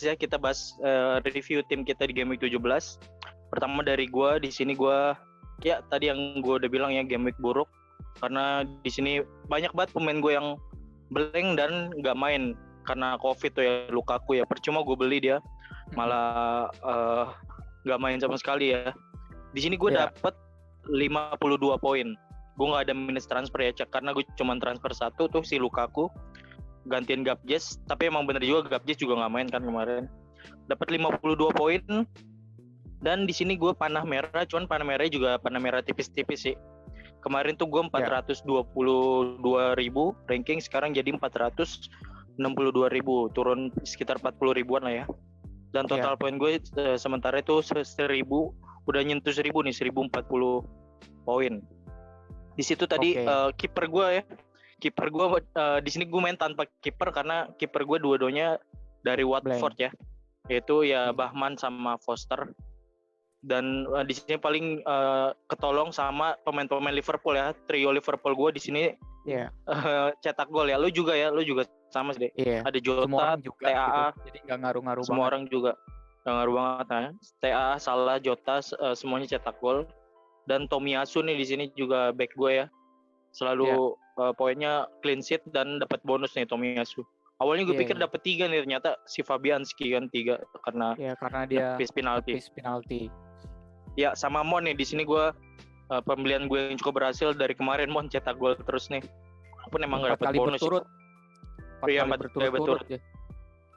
ya, kita bahas review tim kita di Game Week 17. Pertama dari gue, di sini gue ya tadi yang gue udah bilang ya, Game Week buruk karena di sini banyak banget pemain gue yang blank dan nggak main karena COVID tuh ya. Lukaku ya, percuma gue beli dia malah nggak main sama sekali ya. Di sini gue dapet 52 poin. Gue nggak ada minus transfer ya, Cak, karena gue cuma transfer satu tuh si Lukaku gantiin Gabjes. Tapi emang bener juga Gabjes juga nggak main kan kemarin. Dapat 52 poin. Dan di sini gue panah merah, cuman panah merahnya juga panah merah tipis-tipis sih. Kemarin tuh gue 422.000 ranking, sekarang jadi 462.000, turun sekitar 40 ribuan lah ya. Dan total poin gue sementara itu 1.000, udah nyentuh 1.000 nih, 1.040 poin. Di situ tadi kiper gue ya, kiper gue di sini gue main tanpa kiper karena kiper gue dua-duanya dari Watford ya, yaitu ya Bachmann sama Foster. Dan di sini paling ketolong sama pemain-pemain Liverpool ya, trio Liverpool gue di sini cetak gol ya. Lu juga sama sih. Ada Jota, juga, TAA, gitu. Jadi nggak ngaruh-ngaruh semua banget. orang juga nggak ngaruh banget ya. TAA, Salah, Jota semuanya cetak gol. Dan Tomiyasu nih di sini juga back gue ya, selalu poinnya clean sheet dan dapat bonus nih Tomiyasu. Awalnya gue pikir dapat 3 nih, ternyata si Fabianski kan 3 karena dia nepis penalti. Ya, sama Mon nih di sini gue pembelian gue yang cukup berhasil dari kemarin. Mon cetak gol terus nih. Walaupun emang enggak dapat bonus. 4 kali berturut-turut ya.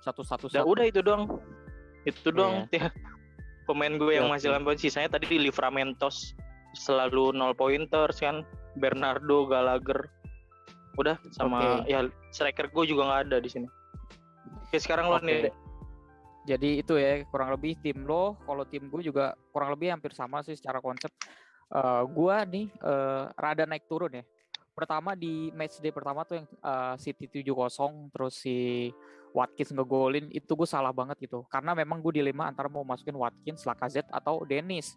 Satu. Udah itu doang. Pemain gue yang masih lambat, sisanya tadi di Livramentos selalu 0 pointers kan. Bernardo, Gallagher. Udah sama ya striker gue juga enggak ada di sini. Oke, sekarang lo nih. Jadi itu ya kurang lebih tim lo. Kalau tim gue juga kurang lebih hampir sama sih secara konsep. Gue nih rada naik turun ya. Pertama di match day pertama tuh yang City 7-0 terus si Watkins ngegolin, itu gue salah banget gitu. Karena memang gue dilema antara mau masukin Watkins, Lacazette atau Dennis.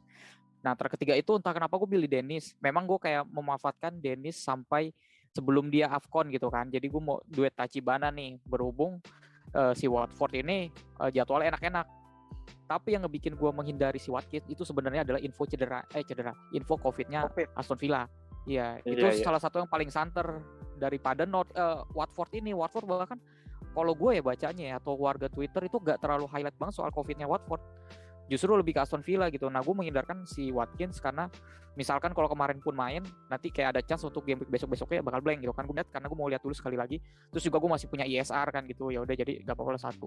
Nah terketiga itu entah kenapa gue pilih Dennis. Memang gue kayak memanfaatkan Dennis sampai sebelum dia AFCON gitu kan. Jadi gue mau duet Tachibana nih, berhubung si Watford ini jadwalnya enak-enak. Tapi yang ngebikin gue menghindari si Watkins itu sebenarnya adalah info info COVID-nya Aston Villa. Iya, itu salah satu yang paling santer daripada Watford ini. Watford bahkan kalau gue ya bacanya atau warga Twitter itu gak terlalu highlight banget soal COVID-nya Watford. Justru lebih ke Aston Villa gitu. Nah gue menghindarkan si Watkins karena misalkan kalau kemarin pun main, nanti kayak ada chance untuk game besok-besoknya bakal blank gitu kan. Gue lihat karena gue mau lihat dulu sekali lagi. Terus juga gue masih punya ISR kan gitu. Ya udah jadi gak apa-apa lah 1.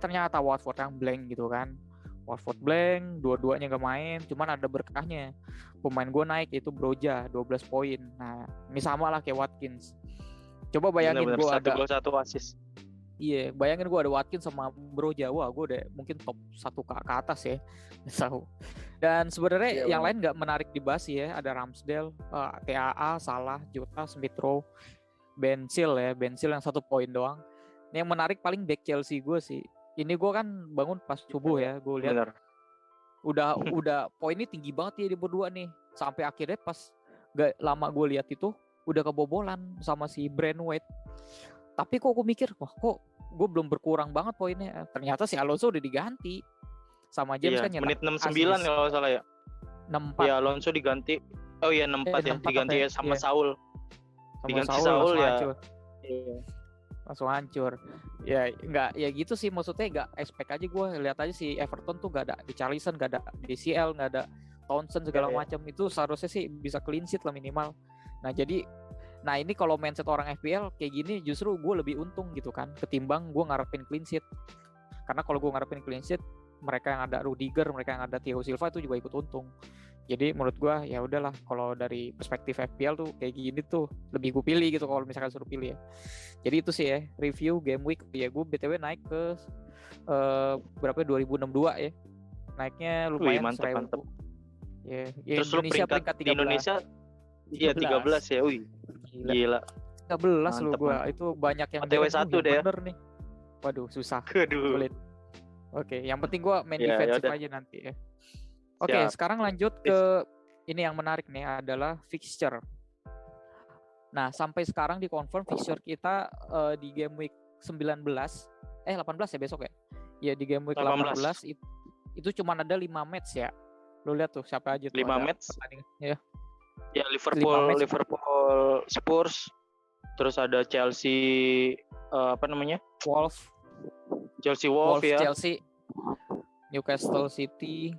Ternyata Watford yang blank gitu kan. Watford blank, dua-duanya gak main. Cuman ada berkahnya. Pemain gue naik yaitu Broja 12 poin. Nah ini sama lah kayak Watkins. Coba bayangin gue ada 1 gol 1 assist. Iya, bayangin gue ada Watkins sama Broja, wah gue udah mungkin top 1 ke atas ya. Dan sebenarnya yang lain nggak menarik dibahas ya. Ada Ramsdale, TAA, Salah, Jota, Smith Rowe, Bensil yang 1 poin doang. Ini yang menarik paling back Chelsea gue sih. Ini gue kan bangun pas subuh ya, gue lihat. Udah poinnya tinggi banget ya di berdua nih. Sampai akhirnya pas gak lama gue lihat itu udah kebobolan sama si Brentwaite. Tapi kok gue mikir, wah kok gue belum berkurang banget poinnya. Ternyata si Alonso udah diganti sama James kan menit 69 kalau salah ya. 64. Ya Alonso diganti. Oh iya 64 ya, diganti ya sama Saul. Diganti Saul ya. Langsung hancur. Ya enggak ya gitu sih, maksudnya enggak expect aja gue lihat aja si Everton tuh gak ada Richarlison, gak ada DCL, gak ada Townsend segala macam. Itu seharusnya sih bisa clean sheet lah minimal. Nah ini kalau mindset orang FPL kayak gini justru gue lebih untung gitu kan ketimbang gue ngarepin clean sheet. Karena kalau gue ngarepin clean sheet, mereka yang ada Rudiger, mereka yang ada Thiago Silva itu juga ikut untung. Jadi menurut gue ya udahlah, kalau dari perspektif FPL tuh kayak gini tuh lebih gue pilih gitu kalau misalkan suruh pilih ya. Jadi itu sih ya review game week ya. Gue BTW naik ke berapa 2062 ya. Naiknya lumayan. Mantap. Ya, terus Indonesia peringkat 13. Di Indonesia 13 ya. Wih. Gila. 13 lu gue. Itu banyak yang OTW 1 deh ya. Bener nih. Waduh, susah. Sulit. Oke, yang penting gue main defensif aja nanti ya. Oke, sekarang lanjut ke ini yang menarik nih adalah fixture. Nah, sampai sekarang di confirm fixture kita di game week 18 ya besok ya. Ya di game week 18 itu cuma ada 5 match ya. Lu lihat tuh siapa aja tuh 5 match. Ya. Ya Liverpool, Spurs, terus ada Chelsea Wolves ya. Chelsea, Newcastle City,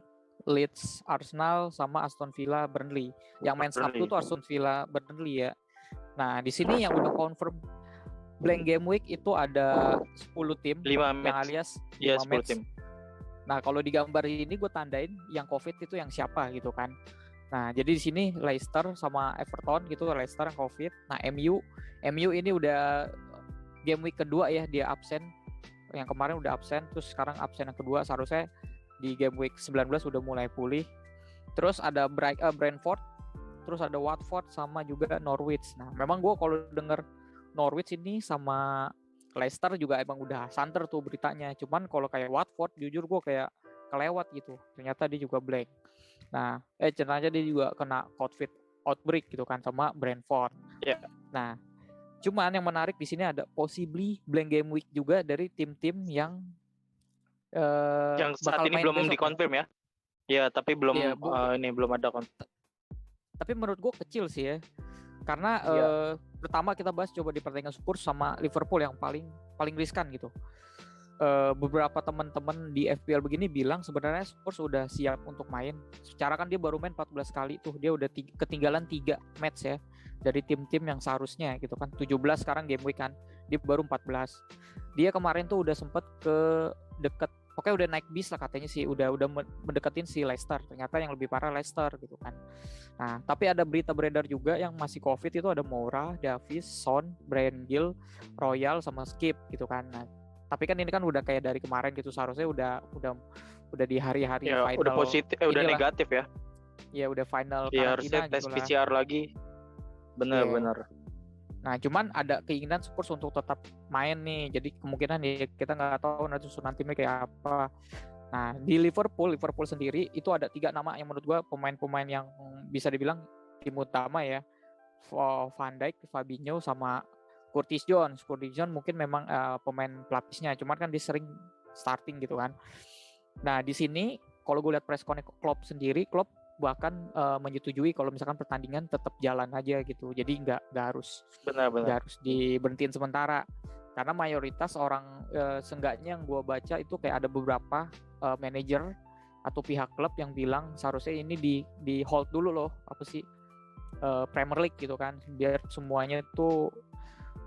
Leeds, Arsenal sama Aston Villa, Burnley. Yang main Sabtu tuh Aston Villa, Burnley ya. Nah, di sini yang udah confirm blank game week itu ada 10 tim 5 yang match. alias 5 match. tim. Nah, kalau di gambar ini gue tandain yang COVID itu yang siapa gitu kan. Nah, jadi di sini Leicester sama Everton gitu, Leicester yang COVID. Nah, MU ini udah game week kedua ya dia absen. Yang kemarin udah absen, terus sekarang absen yang kedua, seharusnya di game week 19 udah mulai pulih. Terus ada Brentford, terus ada Watford sama juga Norwich. Nah, memang gue kalau denger Norwich ini sama Leicester juga emang udah santer tuh beritanya. Cuman kalau kayak Watford, jujur gue kayak kelewat gitu. Ternyata dia juga blank. Nah, ternyata dia juga kena COVID outbreak gitu kan sama Brentford. Yeah. Nah, cuman yang menarik di sini ada possibly blank game week juga dari tim-tim yang saat ini belum dikonfirm ya. Ya, tapi belum ini belum ada konfirm. Tapi menurut gue kecil sih ya. Karena pertama kita bahas coba di pertandingan Spurs sama Liverpool yang paling riskan gitu. Beberapa teman-teman di FPL begini bilang sebenarnya Spurs udah siap untuk main. Secara kan dia baru main 14 kali tuh, dia udah ketinggalan 3 match ya dari tim-tim yang seharusnya gitu kan. 17 sekarang game week kan, dia baru 14. Dia kemarin tuh udah sempet ke deket, pokoknya udah naik bis lah katanya sih, udah mendeketin si Leicester. Ternyata yang lebih parah Leicester gitu kan. Nah, tapi ada berita beredar juga yang masih COVID itu ada Moura, Davies, Son, Bryan Gil, Royal sama Skip gitu kan. Nah, tapi kan ini kan udah kayak dari kemarin gitu, seharusnya udah di hari-hari ya, final. Udah positif, udah negatif ya. Ya udah final ya, harusnya tes gitu PCR lagi. Benar. Nah, cuman ada keinginan Spurs untuk tetap main nih. Jadi kemungkinan ya kita nggak tahu nanti susunan timnya kayak apa. Nah, di Liverpool sendiri itu ada 3 nama yang menurut gua pemain-pemain yang bisa dibilang tim utama ya. Van Dijk, Fabinho sama Curtis Jones mungkin memang pemain pelapisnya, cuman kan dia sering starting gitu kan. Nah, di sini kalau gue lihat press conference Klopp sendiri, Klopp bahkan menyetujui kalau misalkan pertandingan tetap jalan aja gitu. Jadi nggak harus diberhentiin sementara. Karena mayoritas orang seenggaknya yang gue baca itu kayak ada beberapa manajer atau pihak klub yang bilang seharusnya ini di hold dulu loh, Premier League gitu kan, biar semuanya tuh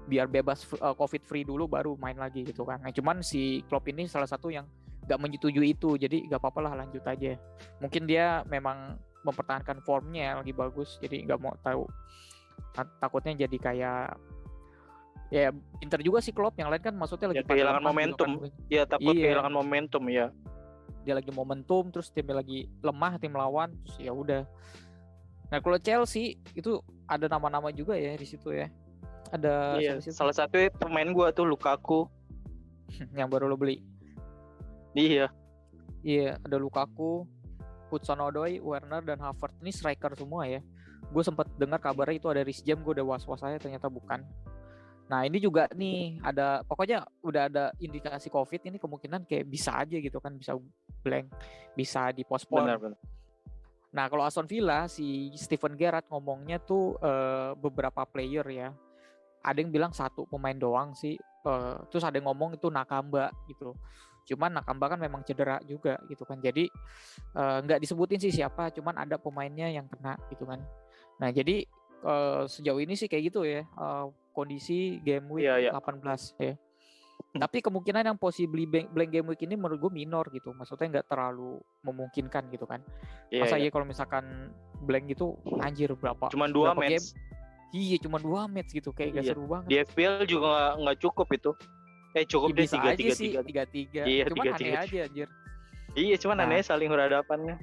biar bebas COVID free dulu baru main lagi gitu kan. Nah, cuman si Klopp ini salah satu yang nggak menyetujui itu, jadi nggak apa-apa lah lanjut aja. Mungkin dia memang mempertahankan formnya lagi bagus, jadi nggak mau tahu. Takutnya jadi kayak ya Inter juga sih Klopp, yang lain kan maksudnya lagi kehilangan momentum. Kan. Ya takut kehilangan momentum ya. Dia lagi momentum, terus timnya lagi lemah, tim lawan, terus ya udah. Nah kalau Chelsea itu ada nama-nama juga ya di situ ya. Ada salah satu pemain gua tuh Lukaku yang baru lo beli. Iya, ada Lukaku, Hudson-Odoi, Werner dan Havertz. Ini striker semua ya. Gue sempat dengar kabarnya itu ada Reece James, gue udah was-was aja, ternyata bukan. Nah ini juga nih ada, pokoknya udah ada indikasi COVID, ini kemungkinan kayak bisa aja gitu kan, bisa blank, bisa dipospon. Benar. Nah kalau Aston Villa, si Steven Gerrard ngomongnya tuh beberapa player ya. Ada yang bilang 1 pemain doang sih, terus ada yang ngomong itu Nakamba gitu. Cuman Nakamba kan memang cedera juga gitu kan, jadi nggak disebutin sih siapa, cuman ada pemainnya yang kena gitu kan. Nah jadi sejauh ini sih kayak gitu ya kondisi game week 18 ya. Tapi kemungkinan yang possibly blank game week ini menurut gue minor gitu, maksudnya nggak terlalu memungkinkan gitu kan. Masa ya kalau misalkan blank gitu anjir berapa? Cuman 2 match. Game? Iya cuma 2 match gitu, kayak gak seru banget. Di FPL juga nggak cukup itu. Cukup deh 3-3. Iya, cuman 3-3. Aneh aja anjir. Iya cuman aneh saling berhadapannya.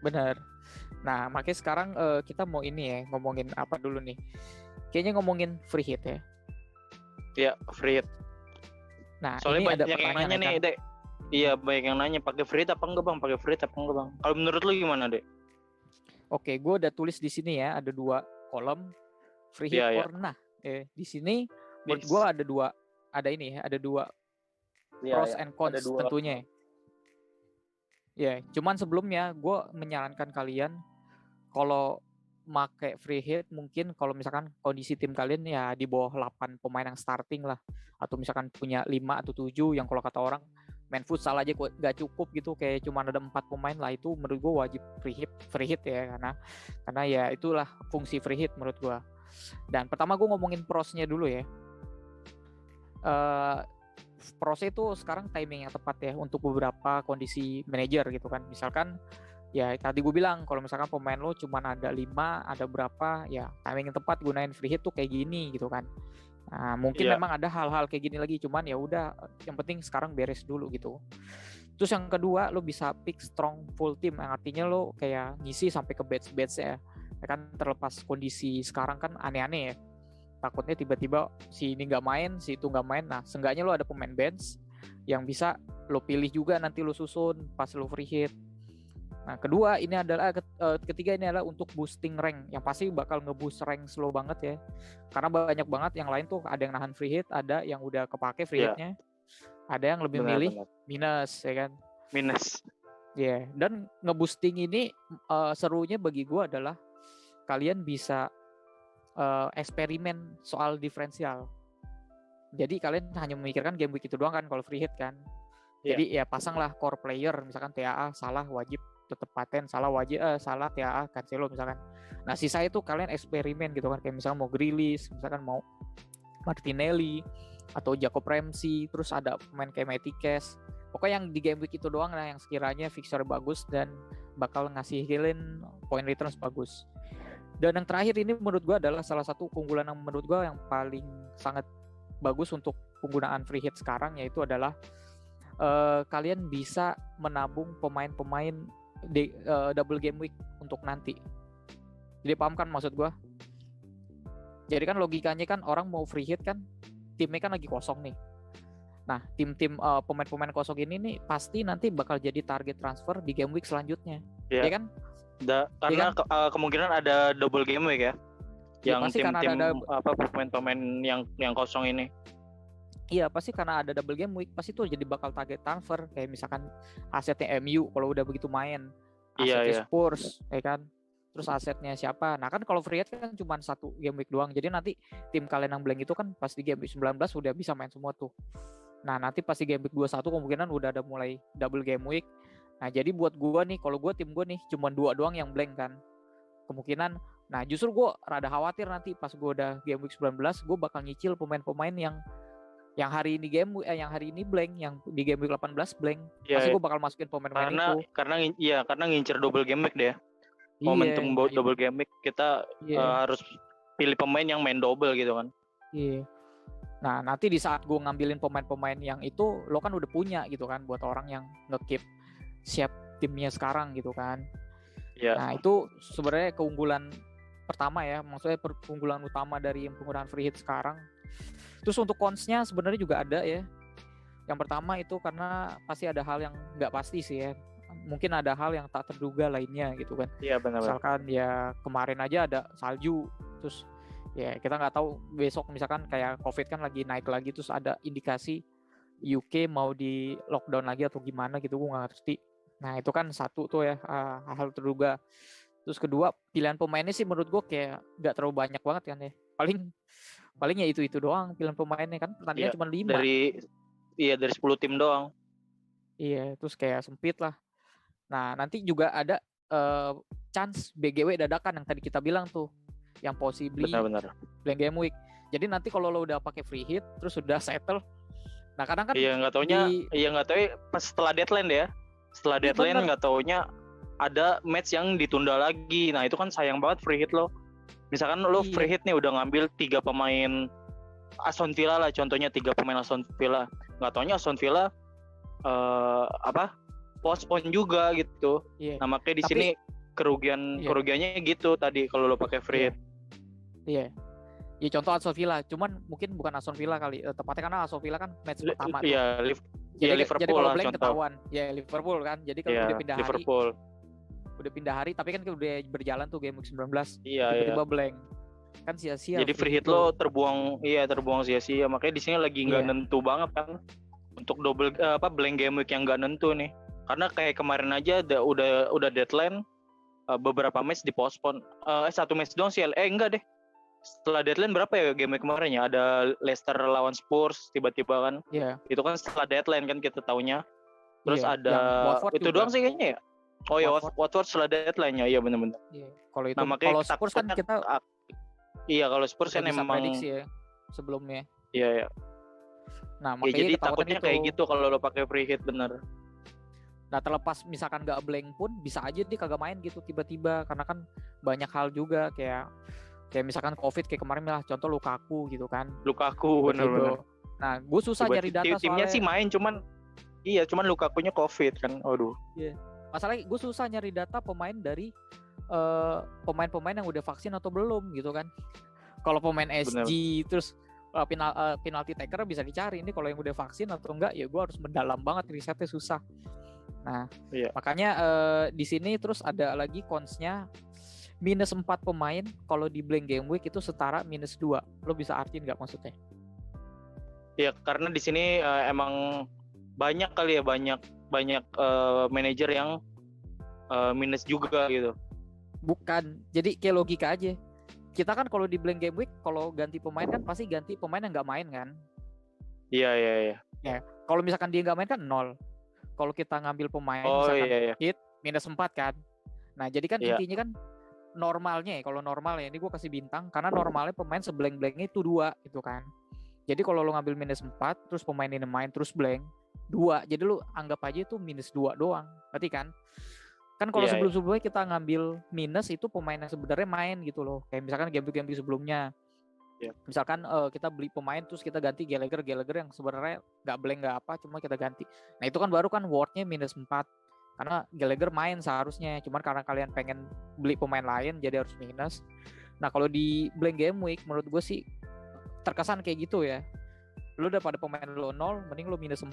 Benar. Nah makanya sekarang kita mau ini ya, ngomongin apa dulu nih. Kayaknya ngomongin free hit ya. Iya free hit. Nah soalnya ini ada banyak yang nanya nih Dek. Iya banyak yang nanya pakai free hit apa enggak bang, Kalau menurut lu gimana Dek? Oke, gue udah tulis di sini ya, ada 2 kolom free hit or nah. Di sini menurut gue ada 2 ada 2 pros and cons ada dua. tentunya. Ya, cuman sebelumnya gue menyarankan kalian kalau make free hit mungkin kalau misalkan kondisi tim kalian ya di bawah 8 pemain yang starting lah, atau misalkan punya 5 atau 7 yang kalau kata orang main futsal aja gak cukup gitu, kayak cuma ada 4 pemain lah, itu menurut gue wajib free hit ya, karena ya itulah fungsi free hit menurut gue. Dan pertama gue ngomongin prosnya dulu ya. Prosnya itu sekarang timing yang tepat ya untuk beberapa kondisi manajer gitu kan. Misalkan ya tadi gue bilang kalau misalkan pemain lo cuma ada 5, ada berapa, ya timing yang tepat gunain free hit tuh kayak gini gitu kan. Nah, mungkin memang ada hal-hal kayak gini lagi, cuman ya udah yang penting sekarang beres dulu gitu. Terus yang kedua, lo bisa pick strong full team, yang artinya lo kayak ngisi sampai ke batch ya kan, terlepas kondisi sekarang kan aneh-aneh ya. Takutnya tiba-tiba si ini nggak main, si itu nggak main. Nah, seenggaknya lo ada pemain bench yang bisa lo pilih juga nanti lo susun pas lo free hit. Nah, ketiga ini adalah untuk boosting rank, yang pasti bakal nge-boost rank slow banget ya. Karena banyak banget yang lain tuh, ada yang nahan free hit, ada yang udah kepake free hitnya, ada yang lebih milih minus ya kan. Minus. Ya, dan nge-boosting ini serunya bagi gue adalah kalian bisa eksperimen soal diferensial. Jadi kalian hanya memikirkan game week itu doang kan kalau free hit kan. Jadi ya pasanglah core player, misalkan TAA salah wajib tetap paten, salah wajib salah TAA Cancelo misalkan. Nah, sisa itu kalian eksperimen gitu kan, kayak misalkan mau Grealish, misalkan mau Martinelli atau Jacob Ramsey, terus ada pemain kayak Matty Cash. Pokoknya yang di game week itu doang lah yang sekiranya fixture bagus dan bakal ngasihin point returns bagus. Dan yang terakhir ini menurut gue adalah salah satu keunggulan yang menurut gue yang paling sangat bagus untuk penggunaan free hit sekarang, yaitu adalah kalian bisa menabung pemain-pemain di double game week untuk nanti. Jadi paham kan maksud gue? Jadi kan logikanya kan orang mau free hit kan timnya kan lagi kosong nih. Nah, tim-tim pemain-pemain kosong ini nih pasti nanti bakal jadi target transfer di game week selanjutnya. Ya kan? Karena kan? Kemungkinan ada double game week ya. Yang tim-tim pemain-pemain yang kosong ini. Iya, pasti karena ada double game week, pasti tuh jadi bakal target transfer. Kayak misalkan asetnya MU kalau udah begitu main, asetnya Spurs, ya kan. Terus asetnya siapa? Nah kan kalau free hit kan cuma satu game week doang. Jadi nanti tim kalian yang blank itu kan pas di game week 19 udah bisa main semua tuh. Nah nanti pas di game week 21 kemungkinan udah ada mulai double game week. Nah jadi buat gue nih, kalau gue tim gue nih cuma 2 doang yang blank kan. Kemungkinan, nah justru gue rada khawatir nanti pas gue udah game week 19 gue bakal nyicil pemain-pemain yang hari ini yang hari ini blank, yang di game week 18 blank. Pasti gue bakal masukin pemain-pemain itu. Karena ngincer double game week deh. Momentum double game week kita harus pilih pemain yang main double gitu kan. Iya. Nah nanti di saat gue ngambilin pemain-pemain yang itu, lo kan udah punya gitu kan, buat orang yang nge-keep siap timnya sekarang gitu kan. Nah itu sebenarnya keunggulan pertama ya, maksudnya keunggulan utama dari penggunaan free hit sekarang. Terus untuk cons-nya sebenarnya juga ada ya. Yang pertama itu karena pasti ada hal yang nggak pasti sih ya. Mungkin ada hal yang tak terduga lainnya gitu kan. Iya benar. Misalkan ya kemarin aja ada salju, terus ya kita nggak tahu besok misalkan kayak COVID kan lagi naik lagi, terus ada indikasi UK mau di lockdown lagi atau gimana gitu, gue nggak ngerti. Nah itu kan satu tuh ya hal terduga. Terus kedua, pilihan pemainnya sih menurut gue kayak nggak terlalu banyak banget kan ya. Paling ya itu doang pilihan pemainnya kan, pertandingan cuma 5. Dari 10 tim doang. Iya, terus kayak sempit lah. Nah, nanti juga ada chance BGW dadakan yang tadi kita bilang tuh, yang possibly blank game week. Jadi nanti kalau lo udah pakai free hit terus udah settle. Nah, kadang kan nggak tahu pas setelah deadline ya. Setelah deadline nggak taunya ada match yang ditunda lagi. Nah, itu kan sayang banget free hit lo. Misalkan lo free hit nih udah ngambil 3 pemain Aston Villa lah, contohnya 3 pemain Aston Villa. Nggak taunya Aston Villa postpone juga gitu. Nah, makanya di sini kerugiannya gitu tadi kalau lo pakai free hit. Iya. Ya contoh Aston Villa, cuman mungkin bukan Aston Villa kali. Tepatnya karena Aston Villa kan match pertama tuh. Liverpool jadi kalau lah blank contoh. Ketahuan. Ya Liverpool kan. Jadi kalau udah pindah Liverpool. Udah pindah hari, tapi kan udah berjalan tuh game week 19. Tiba-tiba blank. Kan sia-sia. Jadi free hit lo terbuang sia-sia. Makanya di sini lagi nggak nentu banget kan. untuk blank game week yang nggak nentu nih. Karena kayak kemarin aja udah deadline, beberapa match dipospon. Satu match doang sih. Enggak deh. Setelah deadline berapa ya game week kemarin ya? Ada Leicester lawan Spurs tiba-tiba kan. Iya. Itu kan setelah deadline kan kita taunya. Terus Iya, ada yang Watford itu juga. doang sih kayaknya ya. Oh ya, Watford. Watford setelah deadline-nya. Iya benar-benar. Iya. Kalau itu, Nah, makanya kalau Spurs kan takutnya- kita Iya, kalau Spurs udah kan bisa emang prediksi ya sebelumnya. iya ya. Nah, Ya, makanya jadi ketakutan takutnya itu. kayak gitu kalau lo pakai free hit bener. Nah, terlepas misalkan nggak blank pun bisa aja dia kagak main gitu tiba-tiba, karena kan banyak hal juga kayak misalkan COVID kayak kemarin lah, contoh Lukaku gitu kan. Lukaku bener-bener. Nah, gue susah nyari data timnya soalnya. sih main cuman Lukakunya COVID kan. Aduh. Iya. Masalahnya gue susah nyari data pemain dari pemain-pemain yang udah vaksin atau belum gitu kan. Kalau pemain SG terus penalti taker bisa dicari. Ini kalau yang udah vaksin atau enggak ya gue harus mendalam banget, risetnya susah. Nah, makanya di sini terus ada lagi cons-nya minus 4 pemain kalau di blank game week itu setara minus 2. Lo bisa artiin nggak maksudnya? Ya karena di sini emang banyak kali ya banyak manajer yang minus juga gitu. Bukan, jadi kayak logika aja. Kita kan kalau di blank game week kalau ganti pemain kan pasti ganti pemain yang nggak main kan? Iya. Ya, kalau misalkan dia nggak main kan 0. Kalau kita ngambil pemain misalkan hit minus 4 kan. Nah, jadi kan intinya kan normalnya ya, kalau normal ya ini gue kasih bintang karena normalnya pemain seblank-blanknya itu 2 gitu kan. Jadi kalau lo ngambil minus 4 terus pemain ini main terus blank 2. Jadi lo anggap aja itu minus 2 doang. Berarti kan? Kan kalau sebelum-sebelumnya kita ngambil minus itu pemain yang sebenarnya main gitu loh. Kayak misalkan game sebelumnya. Misalkan kita beli pemain terus kita ganti Gallagher yang sebenarnya nggak blank nggak apa, cuma kita ganti. Nah itu kan baru kan wordnya minus 4 karena Gallagher main seharusnya, cuman karena kalian pengen beli pemain lain jadi harus minus. Nah kalau di blank game week menurut gue sih terkesan kayak gitu ya. Lu udah pada pemain lo 0, mending lu minus 4.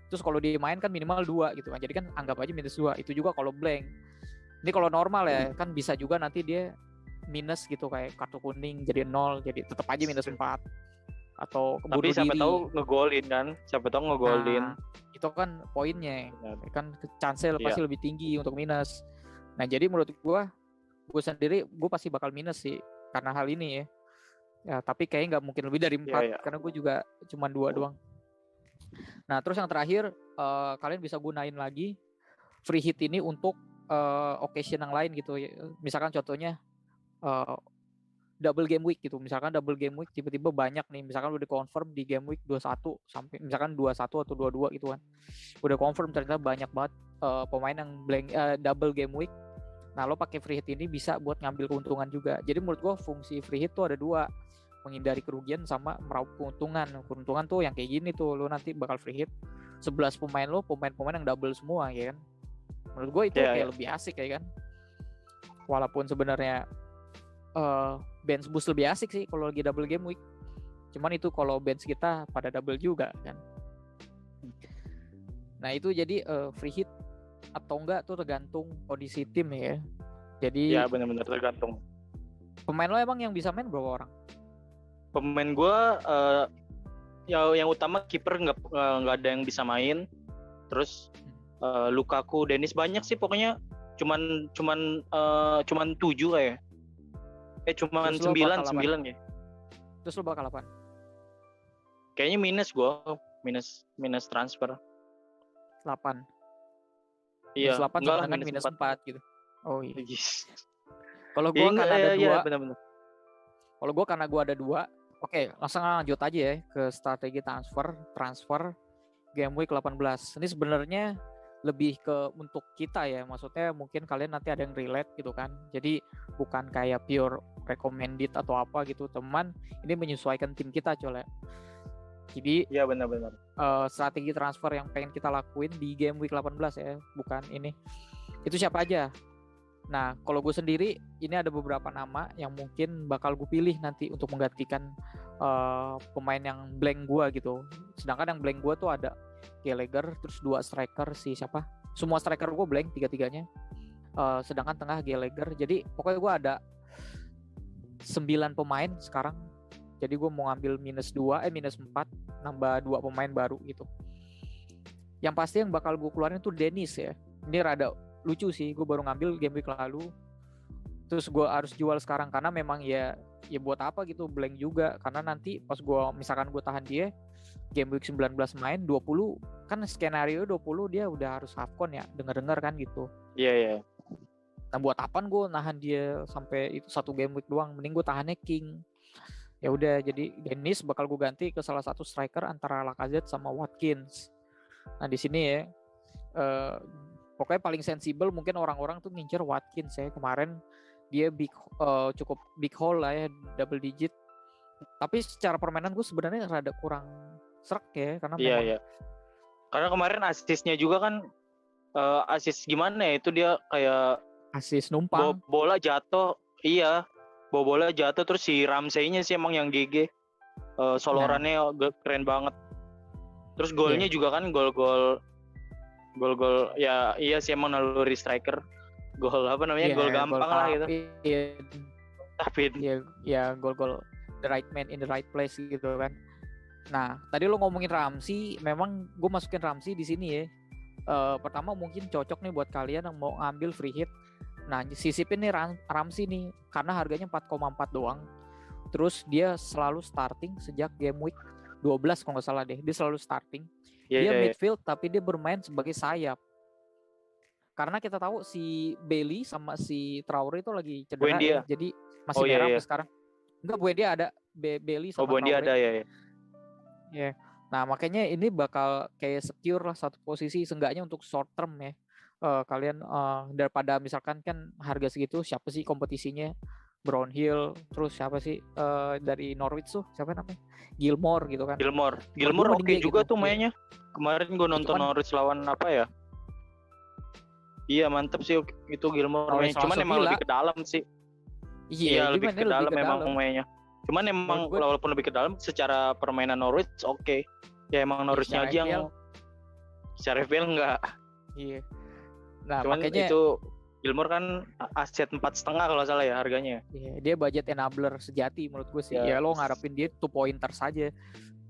Terus kalau dia main kan minimal 2 gitu kan. Jadi kan anggap aja minus 2. Itu juga kalau blank. Ini kalau normal ya kan bisa juga nanti dia minus gitu kayak kartu kuning jadi 0, jadi tetap aja minus 4 atau tapi siapa tahu ngegolin kan, nah, itu kan poinnya kan chance pasti lebih tinggi untuk minus. Nah jadi menurut gue sendiri gue pasti bakal minus sih karena hal ini ya tapi kayaknya nggak mungkin lebih dari 4 karena gue juga cuma 2 doang. Nah terus yang terakhir kalian bisa gunain lagi free hit ini untuk occasion yang lain gitu ya. Misalkan contohnya double game week gitu. Misalkan double game week tiba-tiba banyak nih. Misalkan udah confirm di game week 21 sampai misalkan 21 atau 22 gitu kan. Udah confirm ternyata banyak banget pemain yang double game week. Nah, lo pakai free hit ini bisa buat ngambil keuntungan juga. Jadi menurut gua fungsi free hit tuh ada 2. Menghindari kerugian sama meraup keuntungan. Keuntungan tuh yang kayak gini tuh, lo nanti bakal free hit 11 pemain lo, pemain-pemain yang double semua ya kan. Menurut gua itu kayak lebih asik ya kan. Walaupun sebenarnya bench boost lebih asik sih kalau lagi double game week. Cuman itu kalau bench kita pada double juga kan. Nah itu jadi free hit atau enggak tuh tergantung kondisi tim ya. Jadi ya benar-benar tergantung. Pemain lo emang yang bisa main berapa orang? Pemain gue yang utama kiper nggak ada yang bisa main. Terus Lukaku, Dennis banyak sih pokoknya. Cuman 7 kayak. Cuman 9 ya. Terus lo bakal apa? Kayaknya minus transfer. 8. Iya. Minus 8 sama dengan minus 4 gitu. Oh iya. Yes. Kalau gue karena ada 2. Iya, benar-benar. Kalau gue karena gue ada 2. Oke, langsung lanjut aja ya ke strategi transfer game week 18. Ini sebenarnya lebih ke untuk kita ya, maksudnya mungkin kalian nanti ada yang relate gitu kan, jadi bukan kayak pure recommended atau apa gitu teman, ini menyesuaikan tim kita coba. Jadi ya benar-benar strategi transfer yang pengen kita lakuin di game week 18 ya, bukan ini itu siapa aja. Nah kalau gue sendiri ini ada beberapa nama yang mungkin bakal gue pilih nanti untuk menggantikan pemain yang blank gue gitu. Sedangkan yang blank gue tuh ada Gallagher, terus 2 striker siapa? Semua striker gue blank 3-3-nya. Sedangkan tengah Gallagher. Jadi pokoknya gue ada 9 pemain sekarang. Jadi gue mau ngambil minus 4, nambah 2 pemain baru gitu. Yang pasti yang bakal gue keluarin tuh Dennis ya. Ini rada lucu sih, gue baru ngambil game week lalu. Terus gue harus jual sekarang karena memang ya buat apa gitu, blank juga. Karena nanti pas gue misalkan gue tahan dia game week 19 main 20, kan skenario 20 dia udah harus half-con ya, denger-dengar kan gitu. Iya, iya. Nah buat apaan gue nahan dia sampai itu satu game week doang, mending gue tahannya King. Ya udah, jadi Dennis bakal gue ganti ke salah satu striker antara Lacazette sama Watkins. Nah di sini ya pokoknya paling sensibel mungkin orang-orang tuh ngincer Watkins ya. Kemarin dia cukup big hole lah ya, double digit. Tapi secara permainan gue sebenarnya rada kurang serak ya, karena Iya, memang iya. Karena kemarin asisnya juga kan asis gimana ya, itu dia kayak asis numpang. bola jatuh, iya. Bola jatuh terus si Ramsey-nya sih emang yang GG. Solorannya keren banget. Terus golnya juga kan gol ya, iya sih emang naluri striker. Gol apa namanya? Gol gampang lah gitu. Tapi ya gol the right man in the right place gitu kan. Nah, tadi lo ngomongin Ramsey, memang gue masukin Ramsey di sini ya. Pertama mungkin cocok nih buat kalian yang mau ngambil free hit. Nah, sisipin nih Ramsey nih karena harganya 4,4 doang. Terus dia selalu starting sejak game week 12 kalau nggak salah deh. Dia selalu starting. Dia midfield tapi dia bermain sebagai sayap. Karena kita tahu si Bailey sama si Traore itu lagi cedera ya. Jadi masih merah sampai sekarang. Enggak, Buendia ada. Bailey sama Traore. Buendia ada ya. Ya. Nah, makanya ini bakal kayak secure lah satu posisi seenggaknya untuk short term ya. Kalian daripada misalkan kan harga segitu, siapa sih kompetisinya? Brownhill, terus siapa sih dari Norwich tuh, siapa namanya? Gilmore gitu kan. Gilmore oke juga gitu tuh mainnya. Kemarin gue nonton Norwich lawan apa ya? Iya, mantep sih itu Gilmore mainnya. Cuman emang lebih ke dalam sih. Iya, lebih ke dalam memang mainnya. Cuman emang walaupun lebih ke dalam secara permainan Norwich oke. Ya emang Norwichnya aja yang secara FPL enggak. Iya. Nah, cuman makanya itu Gilmore kan aset 4,5 kalau salah ya harganya. Iya, dia budget enabler sejati menurut gue sih. Ya lo ngarepin dia 2 pointer saja.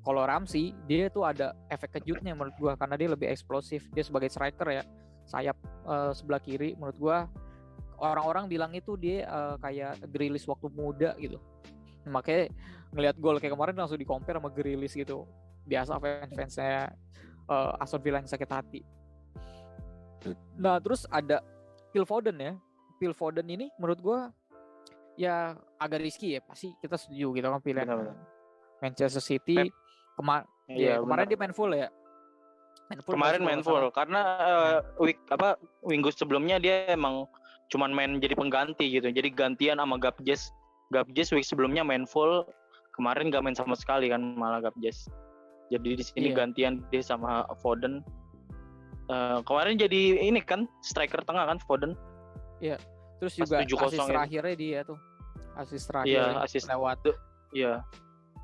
Kalau Ramsey, dia tuh ada efek kejutnya menurut gue karena dia lebih eksplosif. Dia sebagai striker ya, sayap sebelah kiri menurut gue. Orang-orang bilang itu dia kayak Grealish waktu muda gitu. Makanya ngelihat gol kayak kemarin langsung di-compare sama Grealish gitu. Biasa fans-fansnya Aston Villa yang sakit hati. Nah, terus ada Phil Foden ya. Phil Foden ini menurut gue ya agak risky ya, pasti kita setuju gitu kan pilihan Manchester City. Kemarin dia main full ya. Kemarin main full karena minggu sebelumnya dia emang cuman main jadi pengganti gitu. Jadi gantian sama Gabjes week sebelumnya main full. Kemarin gak main sama sekali kan, malah Gabjes. Jadi di sini gantian dia sama Foden. Kemarin jadi ini kan striker tengah kan Foden. Iya. Terus juga asis terakhirnya dia tuh. Asis terakhir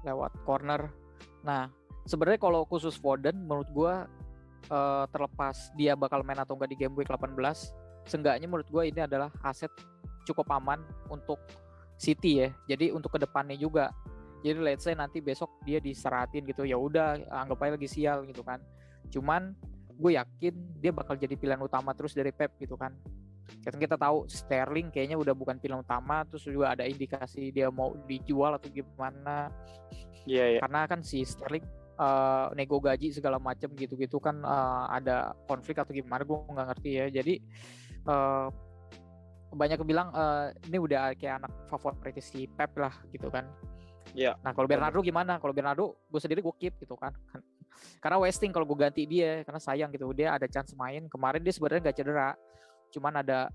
lewat corner. Nah, sebenarnya kalau khusus Foden menurut gua terlepas dia bakal main atau enggak di game week 18, seenggaknya menurut gua ini adalah aset cukup aman untuk City ya. Jadi untuk kedepannya juga. Jadi let's say nanti besok dia diseratin gitu, ya udah anggap aja lagi sial gitu kan. Cuman gue yakin dia bakal jadi pilihan utama terus dari Pep gitu kan. Kita tahu Sterling kayaknya udah bukan pilihan utama, terus juga ada indikasi dia mau dijual atau gimana. Iya. Karena kan si Sterling nego gaji segala macam gitu-gitu kan, ada konflik atau gimana gue nggak ngerti ya. Jadi banyak yang bilang ini udah kayak anak favorit si Pep lah gitu kan. Iya. Nah kalau Bernardo gimana? Kalau Bernardo gue sendiri gue keep gitu kan. Karena wasting kalau gue ganti dia, karena sayang gitu, dia ada chance main. Kemarin dia sebenarnya nggak cedera, cuman ada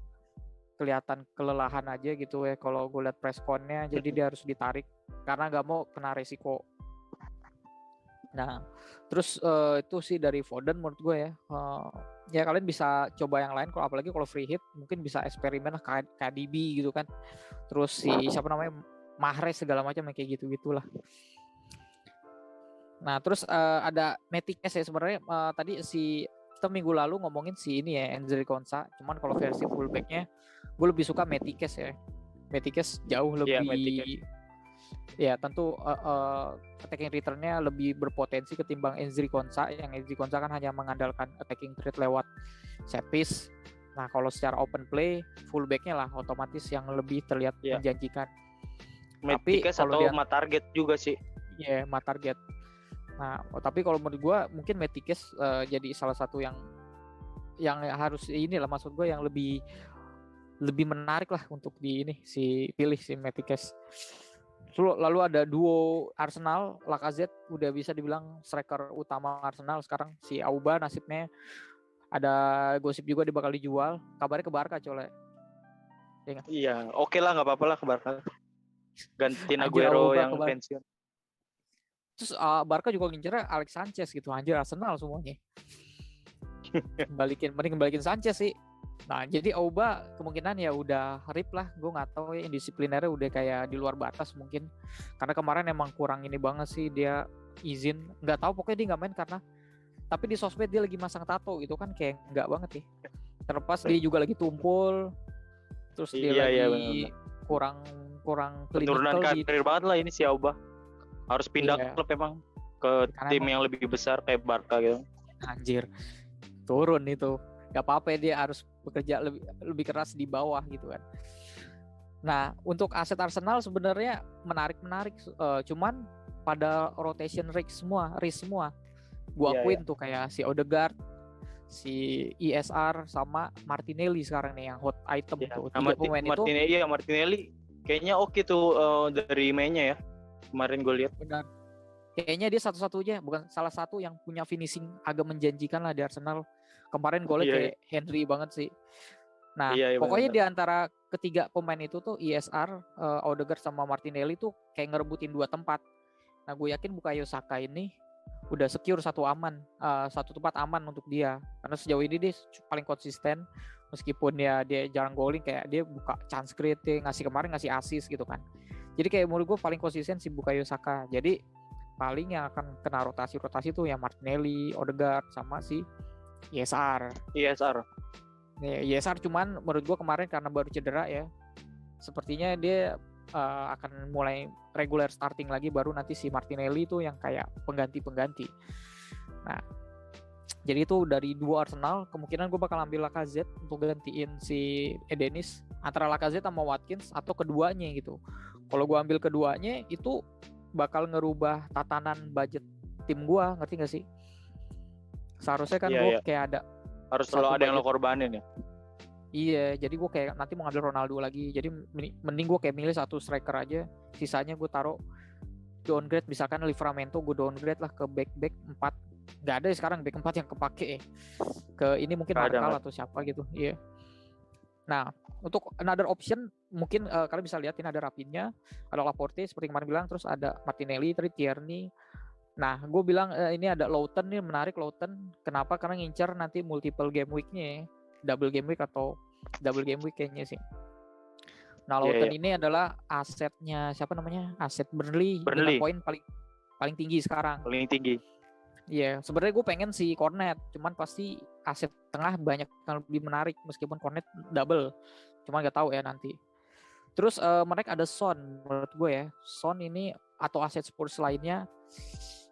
kelihatan kelelahan aja gitu ya kalau gue lihat press con-nya, jadi dia harus ditarik karena nggak mau kena resiko. Nah terus itu sih dari Foden menurut gue ya. Ya kalian bisa coba yang lain, kalau apalagi kalau free hit mungkin bisa eksperimen lah KDB gitu kan. Terus si siapa namanya Mahrez segala macam kayak gitu-gitulah. Nah terus ada Metikes ya sebenarnya. Tadi kita minggu lalu ngomongin si ini ya Enzo Konsa, cuman kalau versi fullbacknya gue lebih suka Metikes ya. Metikes jauh lebih Ya tentu attacking return-nya lebih berpotensi ketimbang Ezri Konsa, yang Ezri Konsa kan hanya mengandalkan attacking threat lewat set piece. Nah kalau secara open play, fullback-nya lah otomatis yang lebih terlihat menjanjikan. Tapi Matikes kalau atau Mat Target juga sih. Iya, Mat Target. Nah tapi kalau menurut gue mungkin Matikes jadi salah satu yang harus inilah, maksud gue yang lebih menarik lah untuk pilih si Matikes. Lalu ada duo Arsenal, Lacazette udah bisa dibilang striker utama Arsenal sekarang. Si Auba nasibnya ada gosip juga dia bakal dijual. Kabarnya ke Barca, Cole. Iya, oke lah, nggak apa-apa lah ke Barca. Gantiin Aguero yang pensiun. Terus Barca juga ngincernya Alex Sanchez gitu. Anjir, Arsenal semuanya. Mending balikin Sanchez sih. Nah jadi Auba kemungkinan ya udah rip lah, gue nggak tahu ya, indisiplinernya udah kayak di luar batas mungkin, karena kemarin emang kurang ini banget sih dia izin, nggak tahu pokoknya dia nggak main karena, tapi di sosmed dia lagi masang tato gitu kan, kayak nggak banget sih, terlepas dia juga lagi tumpul, terus dia lagi kurang penurunan karir banget lah ini si Auba, harus pindah klub emang ke tim yang lebih besar kayak Barca gitu. Anjir, turun itu. Gak apa-apa, dia harus bekerja lebih keras di bawah gitu kan. Nah untuk aset Arsenal sebenarnya menarik, cuman pada rotation risk semua. Gua akuin tuh kayak si Odegaard, si ESR sama Martinelli sekarang nih yang hot item tuh. Tiga pemain itu. Martinelli kayaknya oke tuh dari mainnya ya. Kemarin gue lihat. Benar. Kayaknya dia satu-satunya, bukan salah satu yang punya finishing agak menjanjikan lah di Arsenal. Kemarin golnya kayak Henry banget sih. Nah, pokoknya di antara ketiga pemain itu tuh ESR, Odegaard sama Martinelli tuh kayak ngerebutin 2 tempat. Nah, gue yakin Bukayo Saka ini udah secure satu tempat aman untuk dia. Karena sejauh ini dia paling konsisten, meskipun dia jarang golin, kayak dia buka chance create, ngasih assist gitu kan. Jadi kayak menurut gue paling konsisten si Bukayo Saka. Jadi paling yang akan kena rotasi tuh yang Martinelli, Odegaard sama si ESR. ESR cuman menurut gue kemarin karena baru cedera ya, sepertinya dia akan mulai regular starting lagi, baru nanti si Martinelli itu yang kayak pengganti. Nah jadi itu dari dua Arsenal, kemungkinan gue bakal ambil Lacazette untuk gantiin si Edenis, antara Lacazette sama Watkins atau keduanya gitu. Kalau gue ambil keduanya itu bakal ngerubah tatanan budget tim gue, ngerti gak sih? Seharusnya kan gue kayak harus selalu ada yang lo korbanin ya. Iya, jadi gue kayak nanti mau ngambil Ronaldo lagi, jadi mending gue kayak milih satu striker aja, sisanya gue taruh downgrade, misalkan Livramento gue downgrade lah ke back 4. Gak ada ya sekarang back 4 yang kepake ya. Ke ini mungkin Markal atau siapa gitu. Iya. Nah untuk another option mungkin kalian bisa lihatin ada Rafinha, ada Laporte seperti kemarin bilang, terus ada Martinelli, Tierney. Nah, gue bilang ini ada Lowton nih, menarik Lowton. Kenapa? Karena ngincar nanti multiple game week-nya, double game week atau double game week kayaknya sih. Nah, Lowton ini adalah asetnya siapa namanya? Aset Burnley. Dengan poin paling tinggi sekarang. Paling tinggi. Iya, sebenarnya gue pengen si Cornet, cuman pasti aset tengah banyak yang lebih menarik meskipun Cornet double. Cuman nggak tahu ya nanti. Terus mereka ada Son, menurut gue ya. Son ini atau aset Spurs lainnya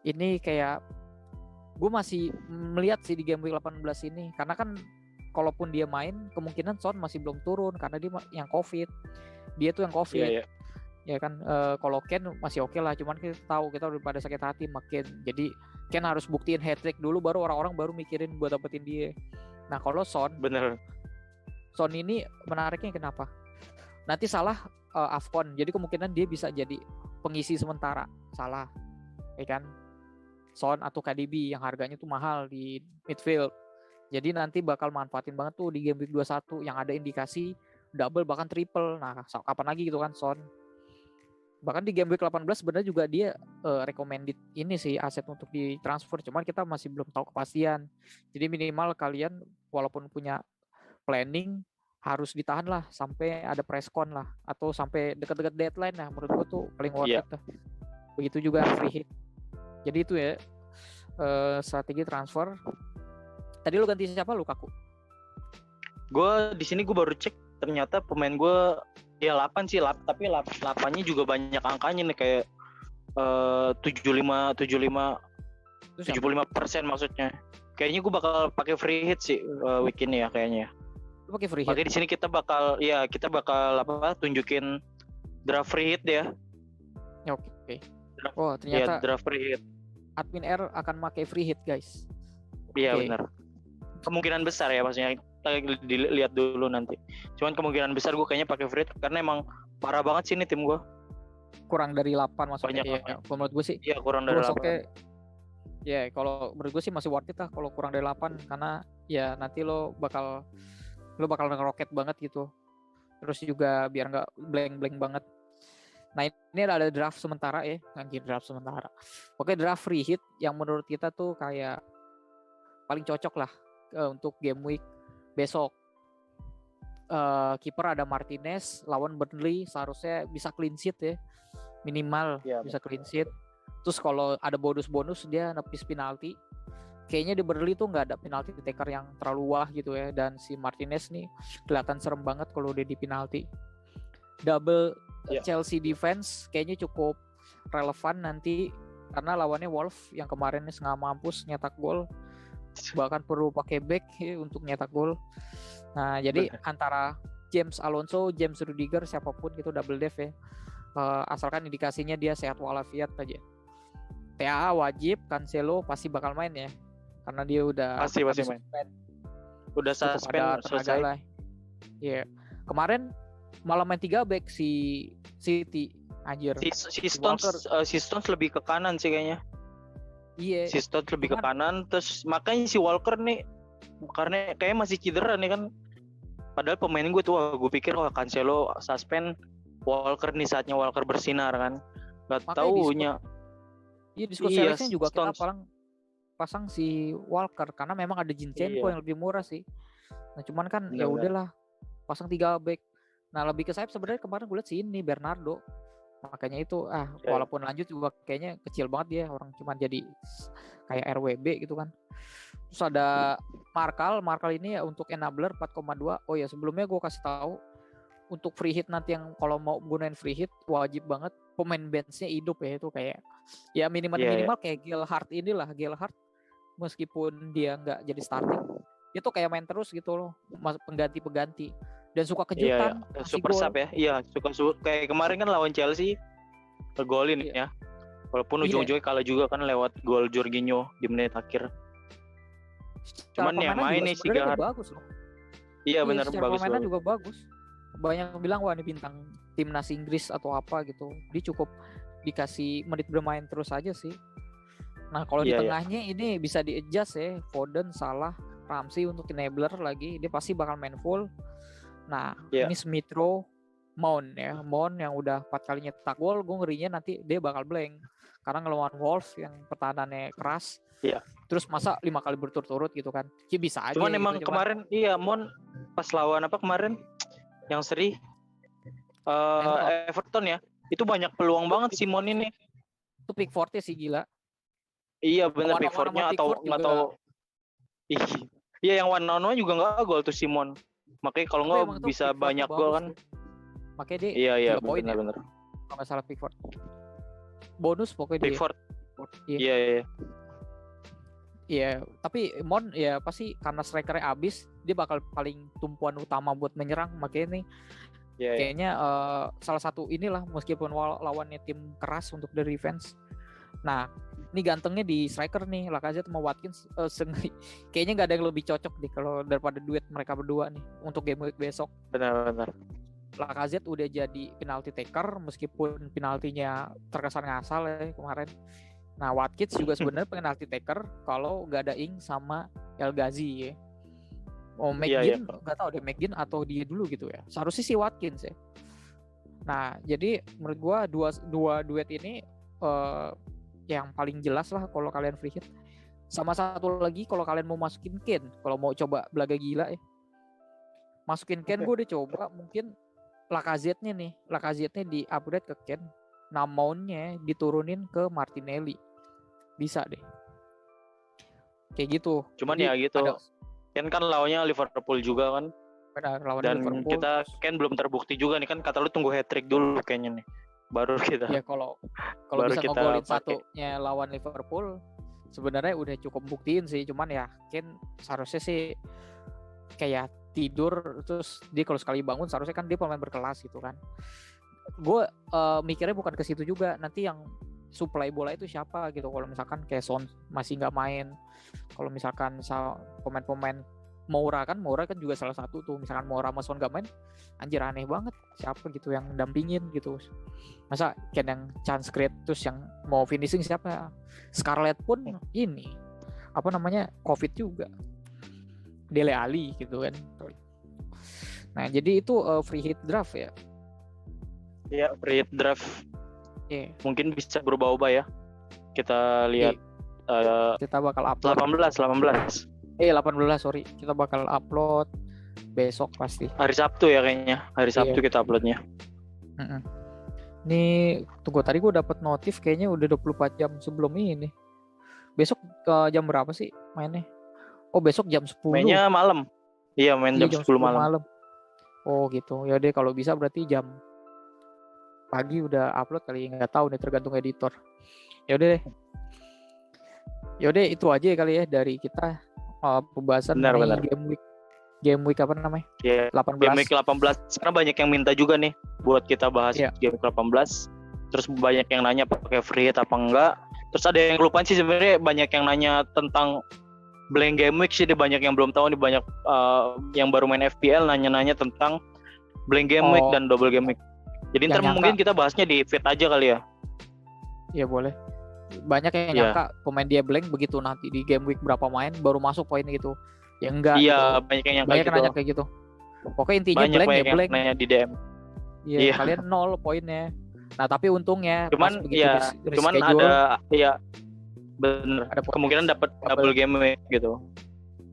ini kayak gue masih melihat sih di game week 18 ini, karena kan kalaupun dia main kemungkinan Son masih belum turun karena dia yang COVID. Dia tuh yang COVID. Ya kan, kalau Ken masih oke lah, cuman kita tahu kita udah pada sakit hati makin. Jadi Ken harus buktiin hat-trick dulu, baru orang-orang baru mikirin buat dapetin dia. Nah kalau Son, bener. Son ini menariknya kenapa? Nanti Salah AFCON, jadi kemungkinan dia bisa jadi pengisi sementara Salah, ya kan? Son atau KDB yang harganya tuh mahal di midfield. Jadi nanti bakal manfaatin banget tuh di game week 21 yang ada indikasi double bahkan triple. Nah, kapan lagi gitu kan Son. Bahkan di game week 18 sebenarnya juga dia recommended ini sih aset untuk ditransfer, cuman kita masih belum tahu kepastian. Jadi minimal kalian walaupun punya planning harus ditahan lah sampai ada press con lah, atau sampai dekat-dekat deadline lah, menurut gua tuh paling worth it lah. Begitu juga free hit. Jadi itu ya strategi transfer. Tadi lu ganti siapa, Lukaku? Gue di sini gue baru cek, ternyata pemain gue Ya 8 sih, tapi 8-nya juga banyak angkanya nih kayak 75 Terus siapa? 75% maksudnya. Kayaknya gue bakal pakai free hit sih week ini ya kayaknya. Lu pakai free hit. Makanya di sini kita bakal apa tunjukin draft free hit ya. Ya, oke. Oh, Ya ternyata draft free hit. admin R akan pakai free hit, guys. Iya Oke. benar. Kemungkinan besar ya maksudnya kita dilihat dulu nanti. Cuman kemungkinan besar gue kayaknya pakai free hit karena emang parah banget sih ini tim gue. Kurang dari 8 maksudnya. Banyak Ya, kalau menurut gue sih Iya kurang dari terus 8. oke. Ya, kalau menurut gue sih masih worth it lah kalau kurang dari 8 karena ya nanti lo bakal ngeroket banget gitu. Terus juga biar nggak blank banget. Nah, ini ada draft sementara ya, anjir draft sementara. Oke, draft free hit yang menurut kita tuh kayak paling cocok lah untuk game week besok. Kiper ada Martinez lawan Burnley, seharusnya bisa clean sheet ya, minimal bisa clean sheet. Terus kalau ada bonus dia nepis penalti. Kayaknya di Burnley tuh nggak ada penalti taker yang terlalu wah gitu ya, dan si Martinez nih kelihatan serem banget kalau udah di penalti. Double Chelsea defense kayaknya cukup relevan nanti karena lawannya Wolves yang kemarin setengah mampus nyetak gol, bahkan perlu pakai back untuk nyetak gol. Nah, jadi antara James Alonso, James Rudiger, siapapun gitu double def ya. Asalkan indikasinya dia sehat walafiat aja. TAA wajib, Cancelo pasti bakal main ya. Karena dia udah pasti main. Udah suspend selesai. Iya. Yeah. Kemarin malah main 3 back si City anjir. Si Stones lebih ke kanan sih kayaknya. Iya. Si Stones lebih ke kanan, terus makanya si Walker nih karena kayak masih cedera nih kan. Padahal pemain gue tuh gue pikir Cancelo suspend, Walker nih saatnya Walker bersinar kan. Gak taunya. Iya, Discord Series-nya juga kita pasang si Walker karena memang ada Zinchenko yang lebih murah sih. Nah, cuman kan ya udahlah pasang 3 back. Nah, lebih ke sayap sebenarnya kemarin gue lihat si ini Bernardo. Makanya itu walaupun lanjut juga kayaknya kecil banget dia, orang cuma jadi kayak RWB gitu kan. Terus ada Markal ini ya untuk enabler 4,2. Oh ya, sebelumnya gue kasih tahu untuk free hit nanti yang kalau mau gunain free hit wajib banget pemain benchnya hidup ya, itu kayak ya minimal kayak Gelhardt meskipun dia nggak jadi starting dia tuh kayak main terus gitu loh, pengganti dan suka kejutan, super sub ya. Iya, suka kayak kemarin kan lawan Chelsea ngegolin ya. Walaupun ujung-ujungnya kalah juga kan lewat gol Jorginho di menit akhir. Cuman ya main nih si Gelhardt bagus loh. Iya benar bagus. Permainan juga bagus. Banyak yang bilang wah ini bintang timnas Inggris atau apa gitu. Dia cukup dikasih menit bermain terus aja sih. Nah, kalau di tengahnya ini bisa di-adjust ya. Foden, Salah, Ramsey untuk enabler lagi. Dia pasti bakal main full. Nah, ini Smith Rowe, Mount ya. Mount yang udah 4 kali nyetak gol, gue ngerinya nanti dia bakal blank. Karena ngelawan Wolves yang pertahanannya keras. Iya. Terus masa 5 kali berturut-turut gitu kan. Ya bisa aja. Cuman emang gitu, kemarin Mount pas lawan apa kemarin? Yang seri Everton ya. Itu banyak peluang banget si Mount ini. Itu Pickford-nya sih gila. Iya benar, Pickford-nya atau nggak tahu. Iya yang one on one juga nggak gol tuh Simon. Makanya kalau nggak bisa banyak gol kan. Makanya dia iya benar. Kalau nggak salah Pickford. Bonus pokoknya Pickford. Iya. Iya. Iya, tapi Mon ya pasti karena strikernya abis, dia bakal paling tumpuan utama buat menyerang. Makanya nih kayaknya salah satu inilah meskipun lawannya tim keras untuk the defense. Nah, ini gantengnya di striker nih, Lacazette sama Watkins. Kayaknya nggak ada yang lebih cocok deh kalau daripada duet mereka berdua nih untuk game week besok. Benar. Lacazette udah jadi penalti taker meskipun penaltinya terkesan ngasal ya kemarin. Nah, Watkins juga sebenarnya penalti taker kalau nggak ada Ing sama El Ghazi ya. McGinn nggak tahu deh McGinn atau dia dulu gitu ya. Seharusnya si Watkins ya. Nah, jadi menurut gua dua duet ini yang paling jelas lah kalau kalian free hit. Sama satu lagi kalau kalian mau masukin Kane, kalau mau coba belaga gila ya. Masukin Kane gue udah coba, mungkin Lacazette-nya di upgrade ke Kane. Nah, Mount-nya diturunin ke Martinelli. Bisa deh. Kayak gitu. Cuman jadi, ya gitu. Kan lawannya Liverpool juga kan. Benar, lawan Dan Liverpool. kita kan belum terbukti juga nih, kan kata lu tunggu hat-trick dulu kayaknya nih. Baru kita. Ya kalau Baru bisa kita ngegolin pakai. satunya lawan Liverpool sebenarnya udah cukup buktiin sih, cuman ya kan seharusnya sih kayak tidur terus dia kalau sekali bangun seharusnya kan dia pemain berkelas gitu kan. Gue mikirnya bukan ke situ juga, nanti yang supply bola itu siapa gitu. Kalau misalkan kayak Son masih nggak main, kalau misalkan pemain-pemain Moura kan juga salah satu tuh, misalkan Moura sama Son nggak main, anjir aneh banget siapa gitu yang dampingin gitu. Masa Ken yang chance create terus yang mau finishing siapa? Scarlett pun ini apa namanya COVID juga, Dele Alli gitu kan. Nah jadi itu free hit draft ya. Iya, free hit draft. Yeah. Mungkin bisa berubah-ubah ya. Kita lihat. Kita bakal upload 18. 18 sorry, kita bakal upload besok pasti. Hari Sabtu ya kayaknya. Hari Sabtu kita uploadnya. Nih tunggu, tadi gue dapet notif kayaknya udah 24 jam sebelum ini. Besok jam berapa sih mainnya? Oh besok jam 10. Mainnya malam. Iya main jam 10 malam. Oh gitu. Ya deh kalau bisa berarti jam pagi udah upload kali, nggak tahu nih tergantung editor. Ya udah deh. Ya udah itu aja kali ya dari kita pembahasan benar. game week apa namanya? Yeah. 18. Game week 18 karena banyak yang minta juga nih buat kita bahas game week 18. Terus banyak yang nanya pakai free hit apa enggak. Terus ada yang kelupaan sih sebenarnya, banyak yang nanya tentang blank game week sih, dia banyak yang belum tahu nih, banyak yang baru main FPL nanya-nanya tentang blank game week dan double game week. Jadi ntar mungkin kita bahasnya di feed aja kali ya. Iya boleh. Banyak yang nyangka pemain dia blank begitu nanti di game week berapa main baru masuk poin gitu. Ya enggak. Iya, gitu. Banyak yang nanya kayak gitu. Pokoknya intinya banyak blank ya blank. Nanya di DM. Iya, kalian 0 poinnya. Nah, tapi untungnya cuman cuman ada bener. Ada kemungkinan dapat double game week gitu.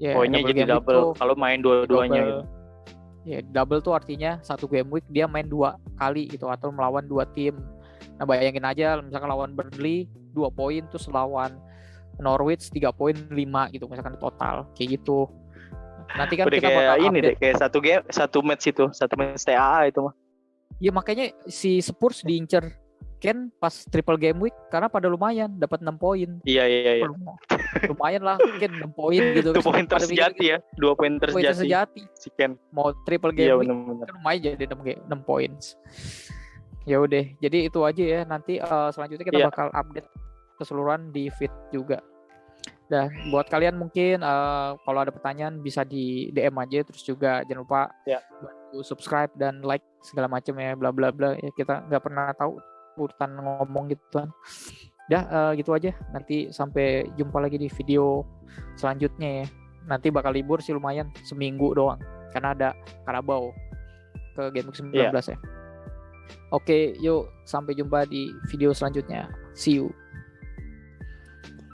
Yeah, poinnya jadi double kalau main dua-duanya gitu. Ya, double tuh artinya satu game week dia main 2 kali gitu atau melawan 2 tim. Nah, bayangin aja misalkan lawan Burnley 2 poin terus lawan Norwich 3 poin 5 gitu misalkan total kayak gitu. Nanti kan udah kita bakal ini update. Deh kayak satu match TAA itu mah. Ya makanya si Spurs diincer Ken pas triple game week karena pada lumayan dapat 6 poin. Iya. Lumayan lah Ken 6 poin gitu. 2 poin tersejati ya. 2 poin tersejati. Si Ken. Mau triple game week kan lumayan jadi 6 poin. Ya udah, jadi itu aja ya. Nanti selanjutnya kita bakal update keseluruhan di feed juga. Dah, buat kalian mungkin kalau ada pertanyaan bisa di DM aja, terus juga jangan lupa bantu subscribe dan like segala macam ya, bla bla bla ya, kita nggak pernah tahu urutan ngomong gitu kan. Dah gitu aja. Nanti sampai jumpa lagi di video selanjutnya ya. Nanti bakal libur sih lumayan seminggu doang karena ada Carabao ke game 19 ya. Oke, yuk sampai jumpa di video selanjutnya. See you.